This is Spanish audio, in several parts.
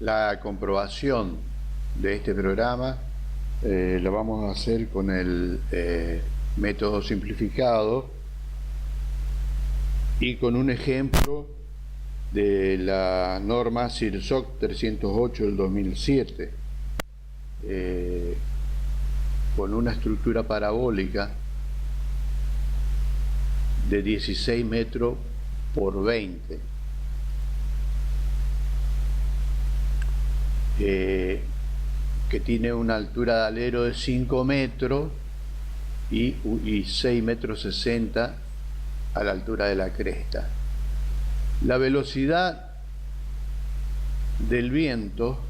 La comprobación de este programa lo vamos a hacer con el método simplificado y con un ejemplo de la norma CIRSOC 308 del 2007, con una estructura parabólica de 16 metros por 20. Que tiene una altura de alero de 5 metros y 6,60 metros a la altura de la cresta. La velocidad del viento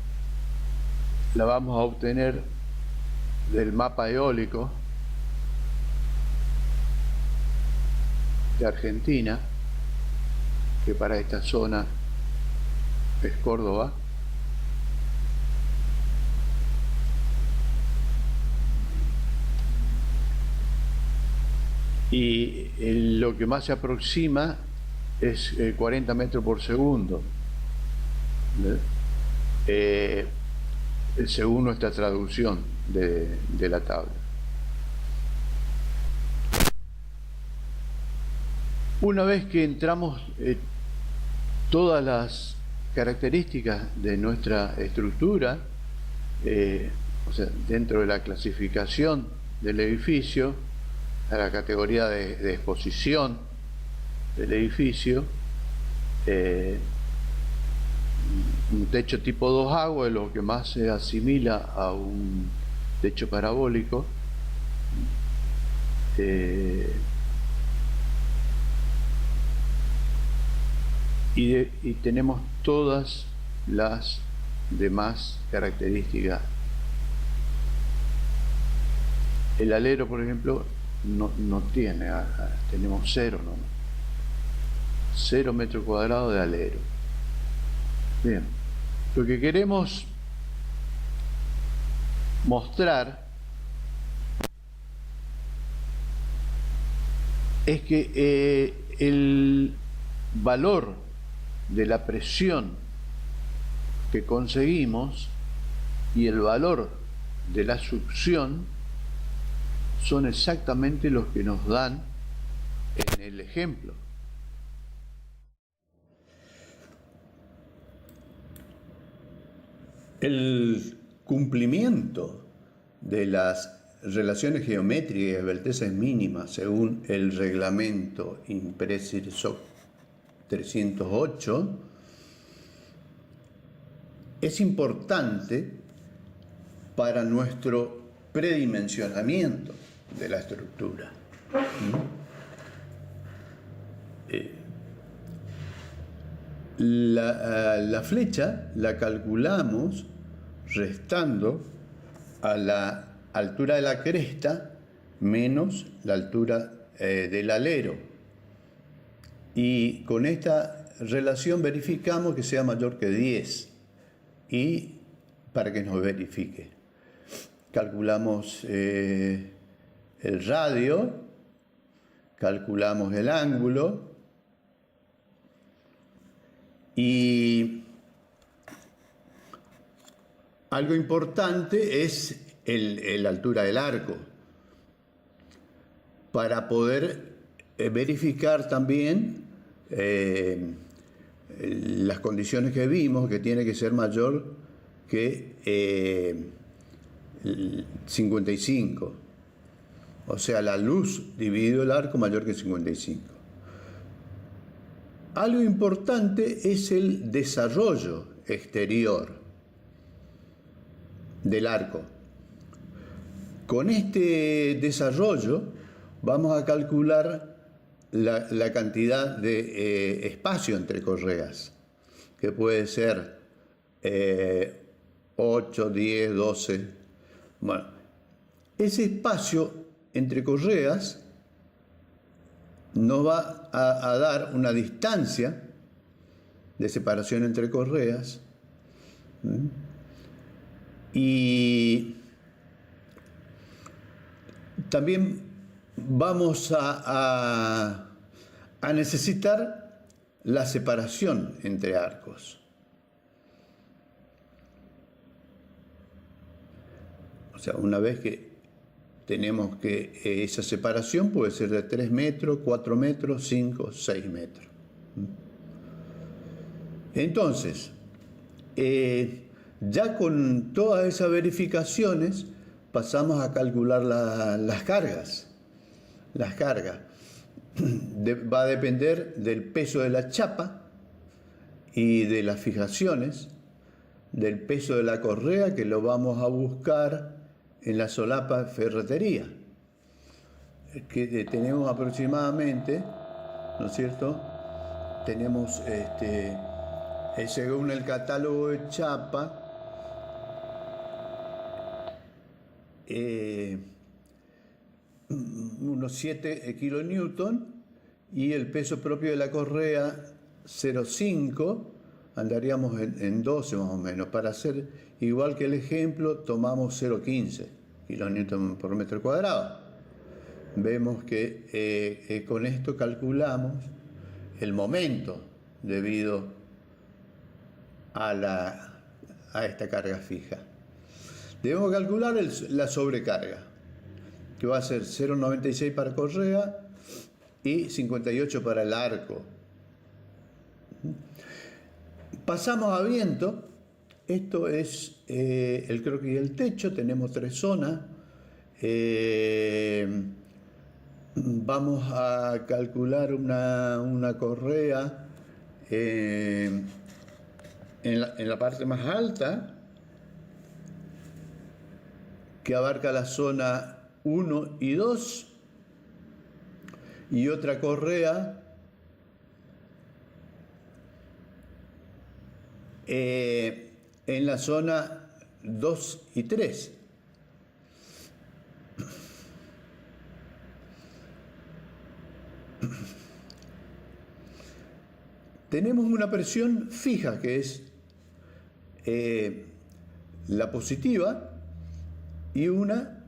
la vamos a obtener del mapa eólico de Argentina, que para esta zona es Córdoba. Y lo que más se aproxima es 40 metros por segundo, según nuestra traducción de la tabla. Una vez que entramos todas las características de nuestra estructura, o sea, dentro de la clasificación del edificio, a la categoría de exposición del edificio, un techo tipo 2 es lo que más se asimila a un techo parabólico. Y tenemos todas las demás características. El alero, por ejemplo, no tiene, tenemos 0, ¿no? 0 metros cuadrados de alero. Bien, lo que queremos mostrar es que el valor de la presión que conseguimos y el valor de la succión son exactamente los que nos dan en el ejemplo. El cumplimiento de las relaciones geométricas de altezas mínimas según el reglamento IMPRES-CIRSOC 308 es importante para nuestro predimensionamiento de la estructura. La flecha la calculamos restando a la altura de la cresta menos la altura del alero. Y con esta relación verificamos que sea mayor que 10 y para que nos verifique. Calculamos el radio, calculamos el ángulo y algo importante es la altura del arco para poder verificar también las condiciones que vimos, que tiene que ser mayor que 55. O sea, la luz dividido el arco mayor que 55. Algo importante es el desarrollo exterior del arco. Con este desarrollo vamos a calcular la cantidad de espacio entre correas, que puede ser 8, 10, 12. Bueno, ese espacio entre correas nos va a dar una distancia de separación entre correas y también vamos a necesitar la separación entre arcos. O sea, una vez que tenemos que esa separación puede ser de 3 metros, 4 metros, 5, 6 metros. Entonces, ya con todas esas verificaciones pasamos a calcular las cargas. Las cargas. Va a depender del peso de la chapa y de las fijaciones, del peso de la correa que lo vamos a buscar en la solapa ferretería, que tenemos aproximadamente, ¿no es cierto? Tenemos, según el catálogo de chapa, unos 7 kilonewton, y el peso propio de la correa 0,5, andaríamos en 12 más o menos. Para hacer igual que el ejemplo, tomamos 0,15 kilonewton por metro cuadrado. Vemos que con esto calculamos el momento debido a esta carga fija. Debemos calcular la sobrecarga, que va a ser 0,96 para correa y 58 para el arco. Pasamos a viento. Esto es el croquis y el techo. Tenemos 3 zonas. Vamos a calcular una correa en la parte más alta, que abarca la zona 1 y 2, y otra correa en la zona 2 y 3. Tenemos una presión fija, que es la positiva, y una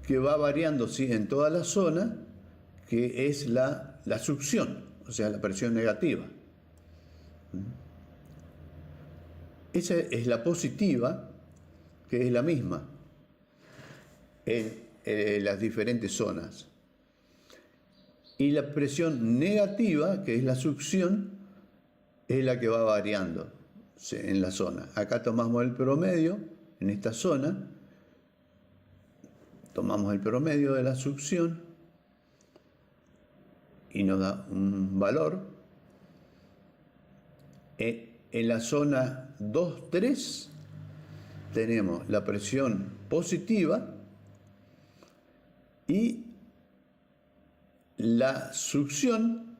que va variando, ¿sí?, en toda la zona, que es la succión, o sea, la presión negativa. Esa es la positiva, que es la misma en las diferentes zonas. Y la presión negativa, que es la succión, es la que va variando en la zona. Acá tomamos el promedio en esta zona, tomamos el promedio de la succión y nos da un valor. En la zona 2-3 tenemos la presión positiva y la succión,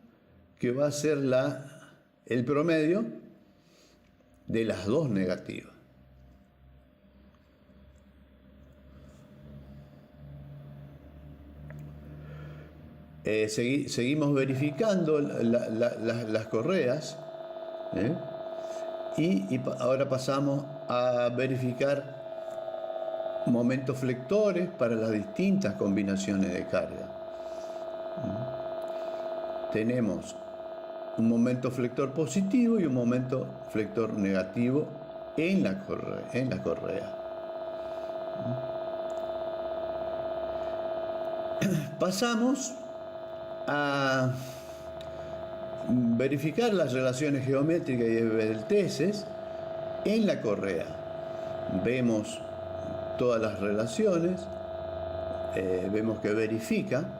que va a ser el promedio de las dos negativas. Seguimos verificando las correas, y ahora pasamos a verificar momentos flectores para las distintas combinaciones de carga. Tenemos un momento flector positivo y un momento flector negativo en la correa. Pasamos a verificar las relaciones geométricas y esbelteces en la correa. Vemos todas las relaciones, vemos que verifican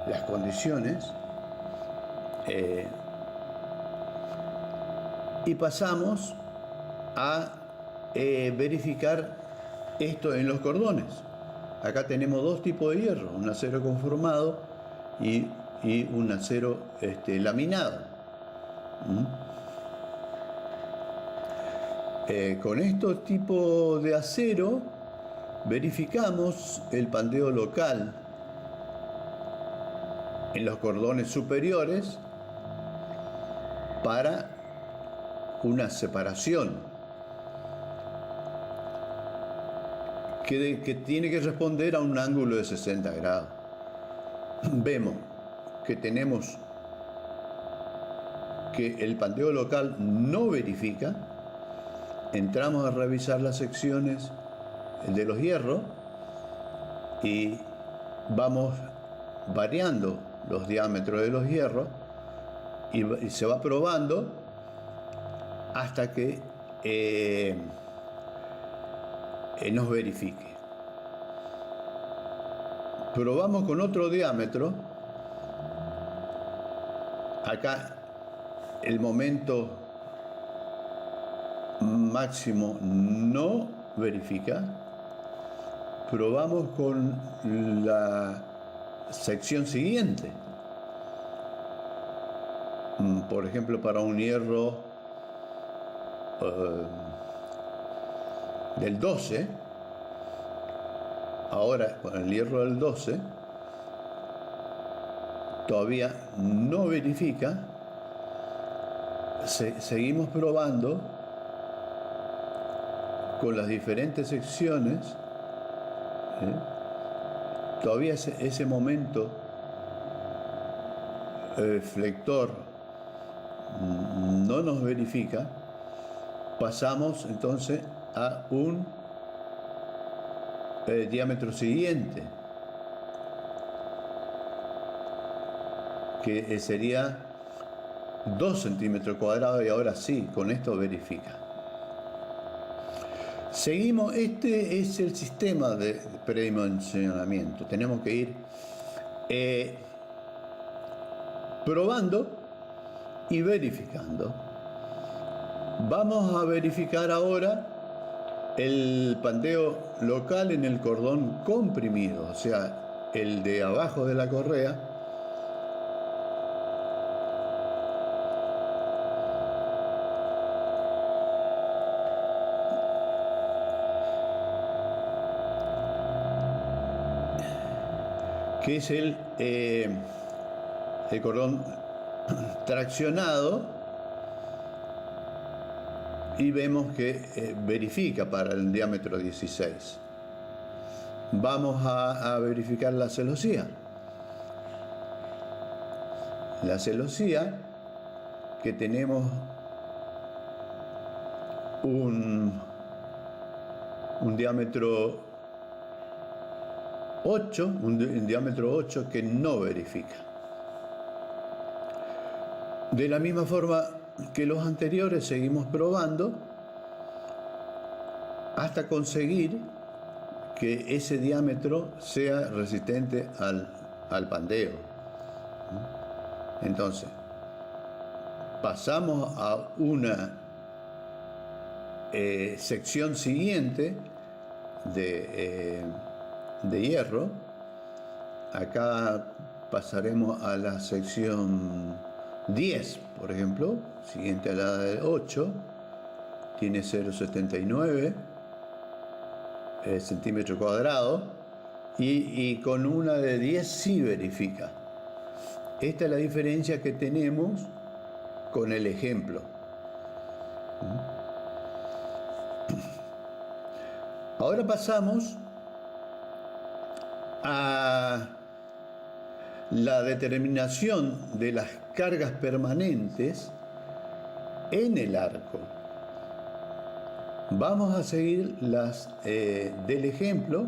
las condiciones, y pasamos a verificar esto en los cordones. Acá tenemos dos tipos de hierro, un acero conformado y un acero laminado. Con estos tipos de acero verificamos el pandeo local en los cordones superiores para una separación que tiene que responder a un ángulo de 60 grados. Vemos que tenemos que el pandeo local no verifica, entramos a revisar las secciones de los hierros y vamos variando los diámetros de los hierros y se va probando hasta que nos verifique. Probamos con otro diámetro. Acá el momento máximo no verifica. Probamos con la sección siguiente. Por ejemplo, para un hierro del 12, ahora con el hierro del 12, todavía no verifica. Seguimos probando con las diferentes secciones. Todavía ese momento flector no nos verifica. Pasamos entonces a un diámetro siguiente, que sería 2 centímetros cuadrados, y ahora sí, con esto verifica. Seguimos, este es el sistema de predimensionamiento. Tenemos que ir probando y verificando. Vamos a verificar ahora el pandeo local en el cordón comprimido, o sea, el de abajo de la correa. Que es el cordón traccionado, y vemos que verifica para el diámetro 16. Vamos a verificar la celosía. La celosía, que tenemos un diámetro 8, un diámetro 8 que no verifica. De la misma forma que los anteriores, seguimos probando hasta conseguir que ese diámetro sea resistente al pandeo. Entonces, pasamos a una sección siguiente de hierro. Acá pasaremos a la sección 10, por ejemplo, siguiente a la de 8, tiene 0,79 centímetros cuadrados, y con una de 10 sí verifica. Esta es la diferencia que tenemos con el ejemplo. Ahora pasamos a la determinación de las cargas permanentes en el arco. Vamos a seguir las del ejemplo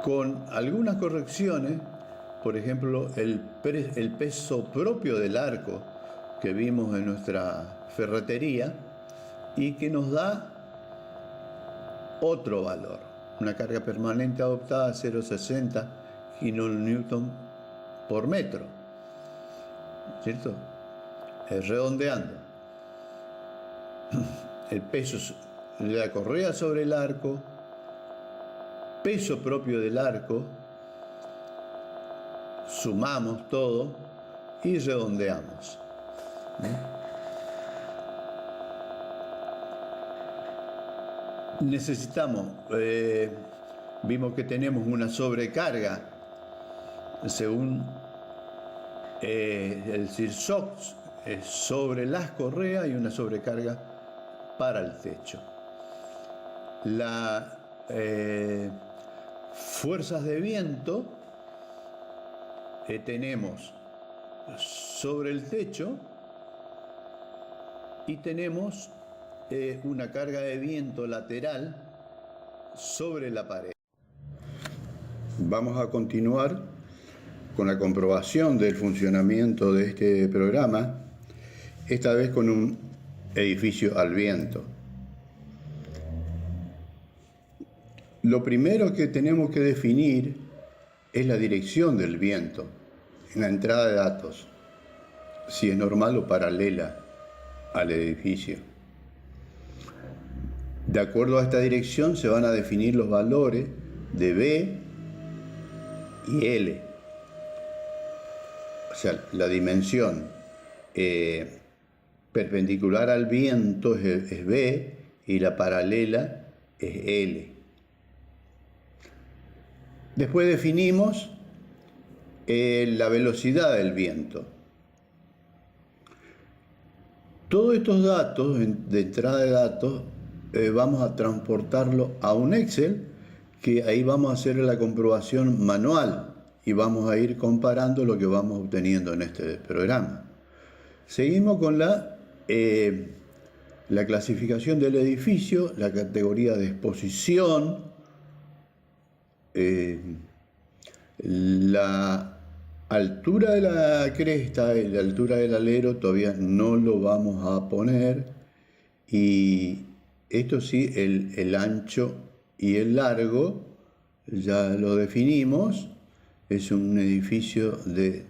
con algunas correcciones. Por ejemplo, el peso propio del arco que vimos en nuestra ferretería y que nos da otro valor. Una carga permanente adoptada 0,60 kN por metro, ¿cierto? Redondeando. El peso de la correa sobre el arco, peso propio del arco, sumamos todo y redondeamos. Necesitamos, vimos que tenemos una sobrecarga según el CIRSOC sobre las correas y una sobrecarga para el techo. Las fuerzas de viento tenemos sobre el techo y tenemos una carga de viento lateral sobre la pared. Vamos a continuar con la comprobación del funcionamiento de este programa, esta vez con un edificio al viento. Lo primero que tenemos que definir es la dirección del viento en la entrada de datos, si es normal o paralela al edificio. De acuerdo a esta dirección se van a definir los valores de B y L. O sea, la dimensión perpendicular al viento es B y la paralela es L. Después definimos la velocidad del viento. Todos estos datos de entrada de datos vamos a transportarlo a un Excel, que ahí vamos a hacer la comprobación manual y vamos a ir comparando lo que vamos obteniendo en este programa. Seguimos con la clasificación del edificio, la categoría de exposición, la altura de la cresta y la altura del alero todavía no lo vamos a poner, y esto sí, el ancho y el largo ya lo definimos. Es un edificio de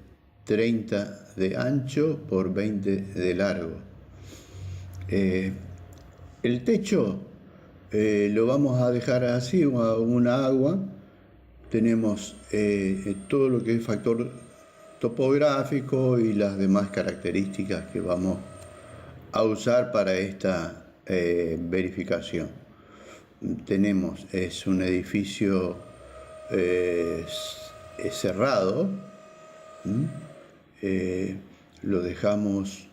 30 de ancho por 20 de largo. El techo lo vamos a dejar así, una agua. Tenemos todo lo que es factor topográfico y las demás características que vamos a usar para esta verificación. Tenemos, es un edificio cerrado, lo dejamos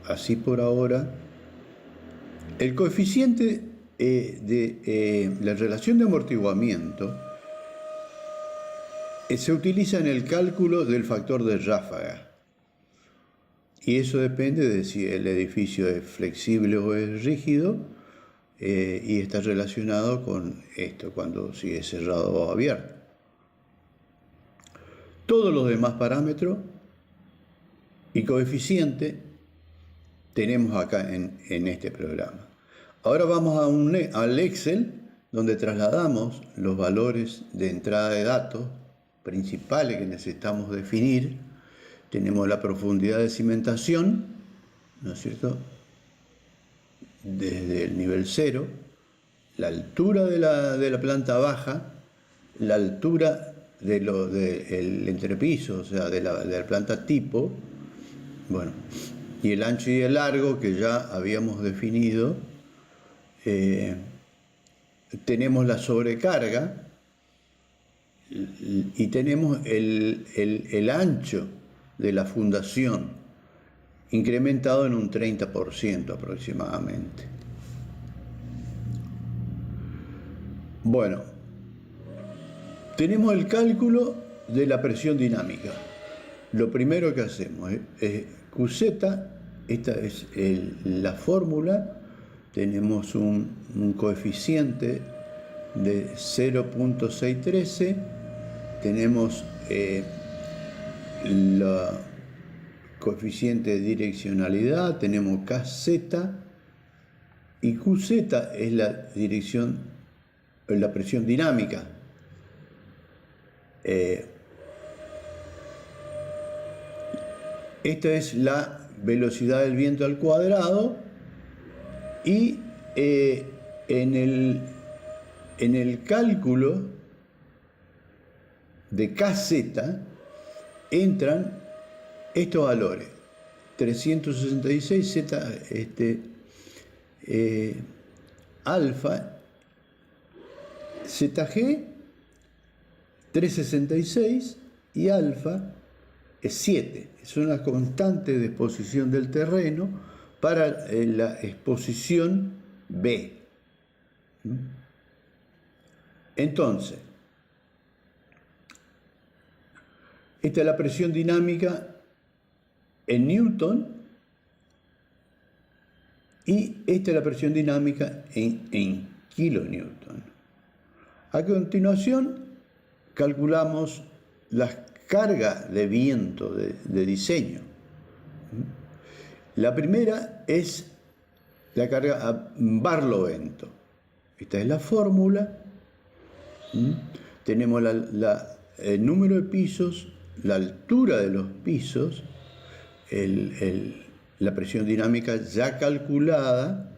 así por ahora. El coeficiente de la relación de amortiguamiento se utiliza en el cálculo del factor de ráfaga, y eso depende de si el edificio es flexible o es rígido, y está relacionado con esto, cuando si es cerrado o abierto. Todos los demás parámetros y coeficientes tenemos acá en este programa. Ahora vamos al Excel, donde trasladamos los valores de entrada de datos principales que necesitamos definir. Tenemos la profundidad de cimentación, ¿no es cierto?, desde el nivel 0, la altura de la planta baja, la altura del entrepiso, o sea, de la planta tipo, bueno, y el ancho y el largo que ya habíamos definido. Tenemos la sobrecarga y tenemos el ancho de la fundación incrementado en un 30% aproximadamente. Bueno, tenemos el cálculo de la presión dinámica. Lo primero que hacemos es QZ, esta es la fórmula. Tenemos un coeficiente de 0.613, tenemos la coeficiente de direccionalidad, tenemos KZ, y QZ es la presión dinámica. Esta es la velocidad del viento al cuadrado, y en el cálculo de KZ entran estos valores: 366 Z alfa, ZG 366 y alfa es 7. Son las constantes de exposición del terreno para la exposición B. Entonces, esta es la presión dinámica en Newton, Y esta es la presión dinámica en kilonewton. A continuación, calculamos las cargas de viento de diseño. La primera es la carga a barlovento. Esta es la fórmula. Tenemos el número de pisos, la altura de los pisos, la presión dinámica ya calculada,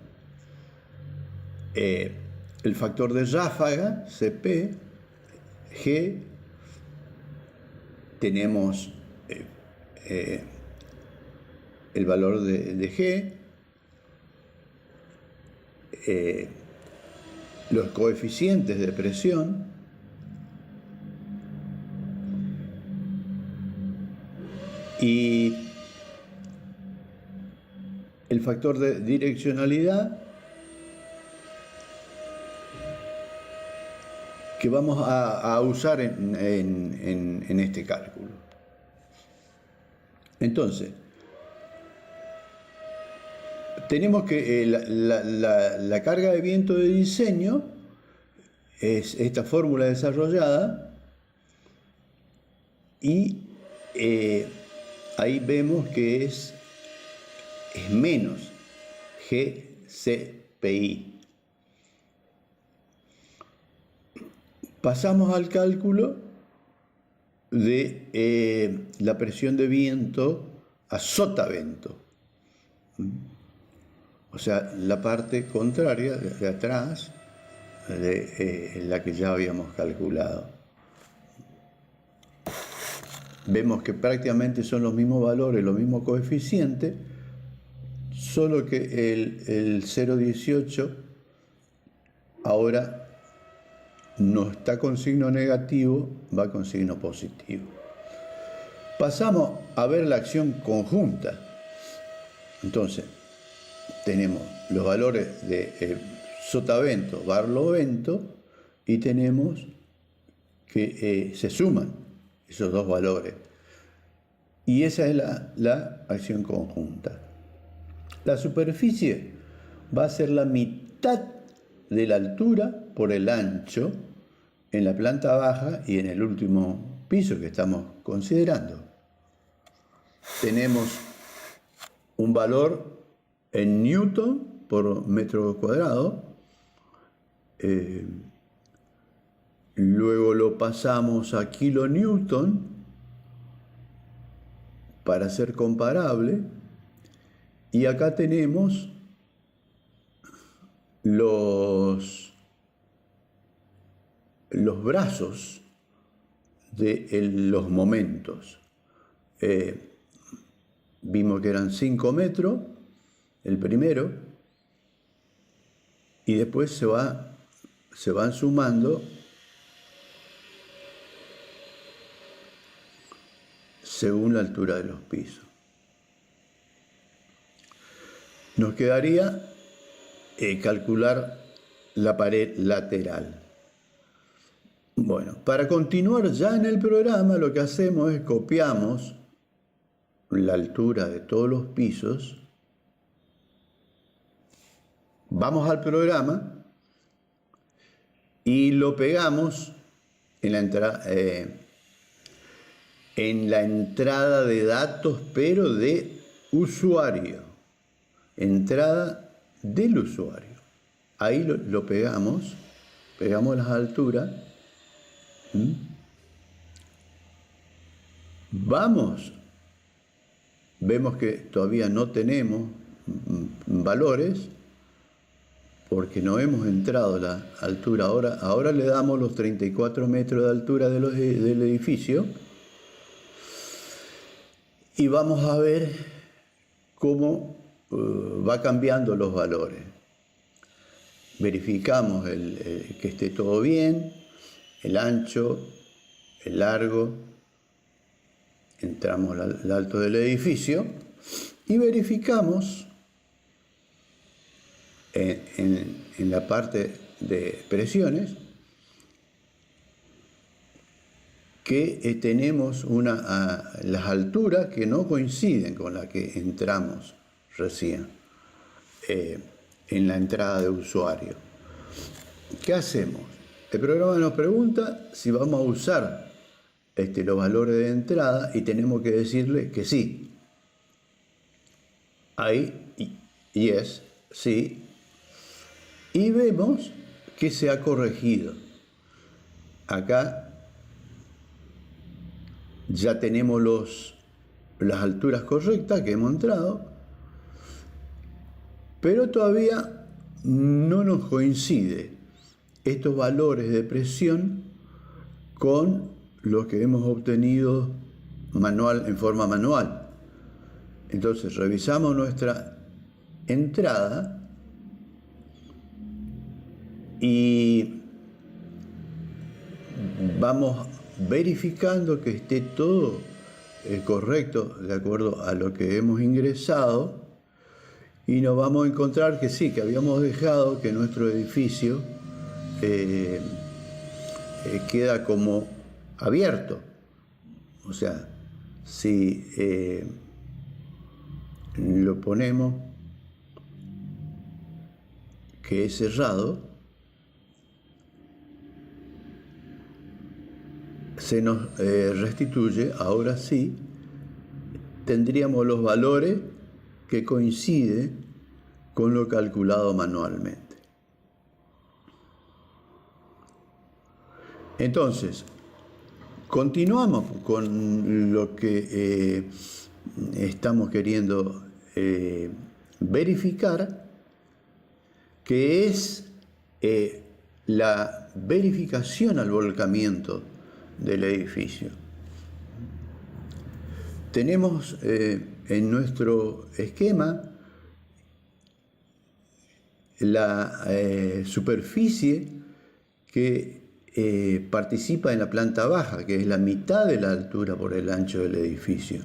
el factor de ráfaga, Cp, G, tenemos el valor de G, los coeficientes de presión, y el factor de direccionalidad que vamos a usar en este cálculo. Entonces, tenemos que la carga de viento de diseño es esta fórmula desarrollada y ahí vemos que es menos GCPI. Pasamos al cálculo de la presión de viento a sotavento. O sea, la parte contraria de atrás de la que ya habíamos calculado. Vemos que prácticamente son los mismos valores, los mismos coeficientes, solo que el 0,18 ahora no está con signo negativo, va con signo positivo. Pasamos a ver la acción conjunta. Entonces, tenemos los valores de sotavento, barlovento, y tenemos que se suman esos dos valores. Y esa es la acción conjunta. La superficie va a ser la mitad de la altura por el ancho en la planta baja y en el último piso que estamos considerando. Tenemos un valor en newton por metro cuadrado, luego lo pasamos a kilonewton para ser comparable, y acá tenemos los brazos de los momentos. Vimos que eran 5 metros el primero, y después se van sumando según la altura de los pisos. Nos quedaría calcular la pared lateral. Bueno, para continuar ya en el programa, lo que hacemos es copiamos la altura de todos los pisos, vamos al programa y lo pegamos en la entrada de datos, pero de usuario, entrada del usuario. Ahí lo pegamos las alturas. Vemos que todavía no tenemos valores porque no hemos entrado a la altura. Ahora le damos los 34 metros de altura del edificio y vamos a ver cómo va cambiando los valores. Verificamos que esté todo bien, el ancho, el largo, entramos al alto del edificio y verificamos en la parte de presiones que tenemos las alturas que no coinciden con las que entramos recién. en la entrada de usuario. ¿Qué hacemos? El programa nos pregunta si vamos a usar los valores de entrada y tenemos que decirle que sí. Ahí, yes, sí. Y vemos que se ha corregido. Acá ya tenemos las alturas correctas que hemos entrado, pero todavía no nos coincide estos valores de presión con los que hemos obtenido en forma manual. Entonces revisamos nuestra entrada y vamos verificando que esté todo correcto de acuerdo a lo que hemos ingresado, y nos vamos a encontrar que sí, que habíamos dejado que nuestro edificio queda como abierto. O sea, si lo ponemos que es cerrado, se nos restituye, ahora sí, tendríamos los valores que coinciden con lo calculado manualmente. Entonces, continuamos con lo que estamos queriendo verificar, que es la verificación al volcamiento del edificio. Tenemos en nuestro esquema la superficie que participa en la planta baja, que es la mitad de la altura por el ancho del edificio.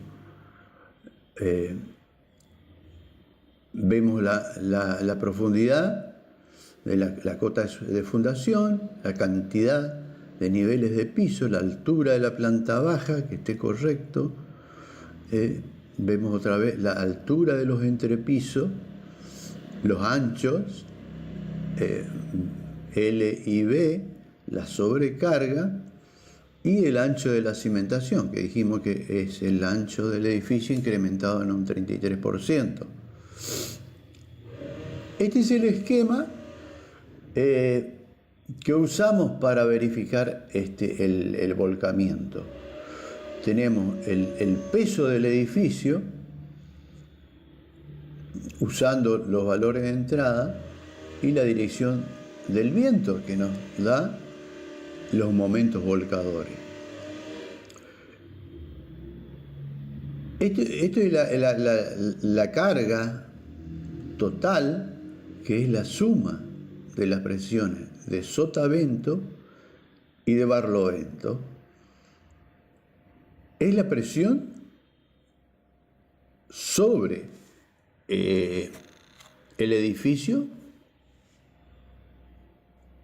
Vemos la profundidad de la cota de fundación, la cantidad de niveles de piso, la altura de la planta baja, que esté correcto. Vemos otra vez la altura de los entrepisos, los anchos, L y B, la sobrecarga y el ancho de la cimentación, que dijimos que es el ancho del edificio incrementado en un 33%. Este es el esquema que usamos para verificar el volcamiento. Tenemos el peso del edificio usando los valores de entrada y la dirección del viento que nos da los momentos volcadores. Esto es la carga total, que es la suma de las presiones de sotavento y de barlovento. Es la presión sobre el edificio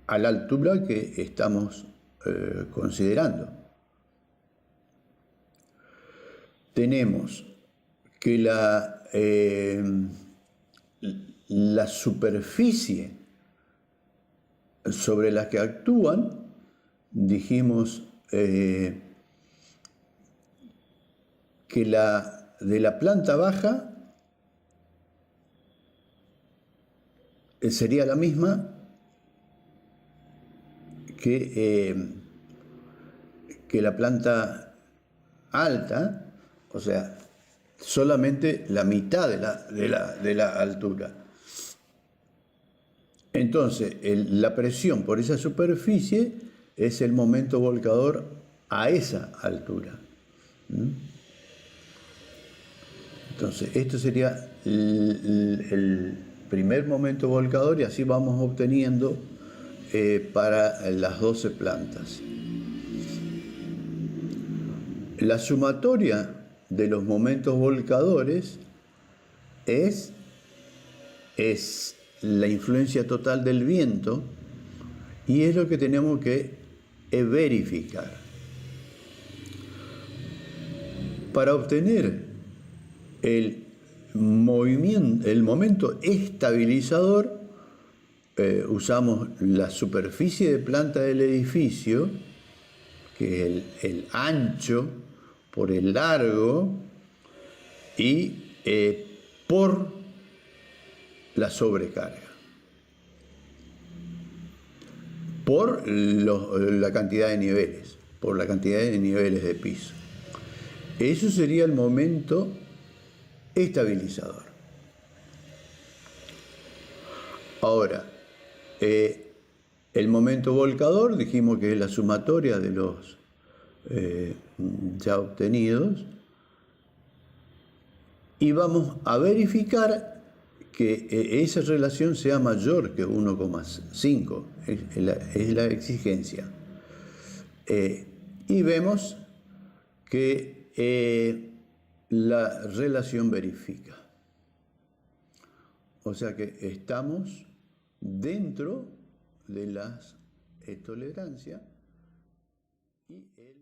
a la altura que estamos considerando. Tenemos que la superficie sobre la que actúan, dijimos que de la planta baja sería la misma que la planta alta, o sea, solamente la mitad de la altura. Entonces, la presión por esa superficie es el momento volcador a esa altura. Entonces, esto sería el primer momento volcador, y así vamos obteniendo para las 12 plantas. La sumatoria de los momentos volcadores es la influencia total del viento, y es lo que tenemos que verificar. Para obtener el el momento estabilizador, usamos la superficie de planta del edificio, que es el ancho por el largo, y por la sobrecarga, por la cantidad de niveles, por la cantidad de niveles de piso. Eso sería el momento estabilizador. Ahora, el momento volcador, dijimos que es la sumatoria de los ya obtenidos, y vamos a verificar que esa relación sea mayor que 1,5, es la exigencia. Y vemos que la relación verifica. O sea que estamos dentro de las tolerancias y el